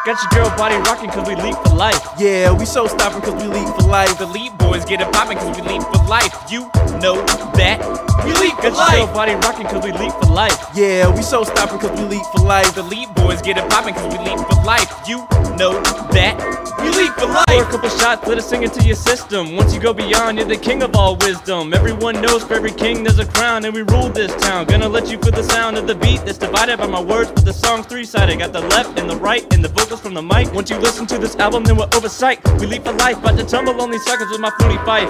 Got your girl body rocking cause we leap for life. Yeah, we show stopping cause we leap for life. The leap boys get it popping cause we leap for life. You know that we leap for life. Got your girl body rocking cause we leap for life. Yeah, we show stopping cause we leap for life. The leap boys get it popping cause we leap for life. You know that we leap for life. Pour a couple shots, let it sink into your system. Once you go beyond, you're the king of all wisdom. Everyone knows for every king there's a crown, and we rule this town. Gonna let you feel the sound of the beat that's divided by my words, but the song's three-sided. Got the left and the right and the vocals from the mic. Once you listen to this album, then we're oversight. We leap for life, about to tumble on these circles with my fluty fife.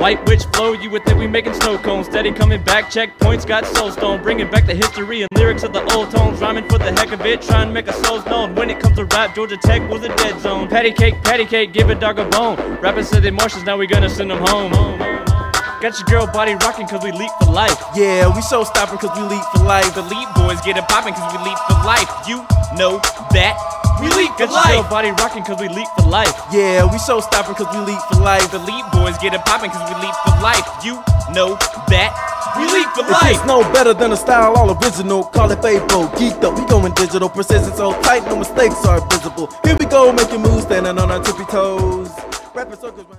White witch flow, you would think we making snow cones. Steady coming back, checkpoints got soul stone. Bringing back the history and lyrics of the old tones. Rhyming for the heck of it, trying to make our souls known. When it comes to rap, Georgia Tech was a dead zone. Patty cake, give a dog a bone. Rappers said they Martians, now we gonna send them home. Got your girl body rocking cause we leap for life. Yeah, we show stopping cause we leap for life. The leap boys get it popping cause we leap for life. You know that we leap for life. Got your girl body rocking cause we leap for life. Yeah, we show stopping cause we leap for life. The leap boys get it popping cause we leap for life. You know that we leap for life. It's no better than a style all original. Call it Fable, geeked up, we going digital. Precision so tight, no mistakes are visible. Here we go, making moves, standing on our tippy toes. Rapping circles.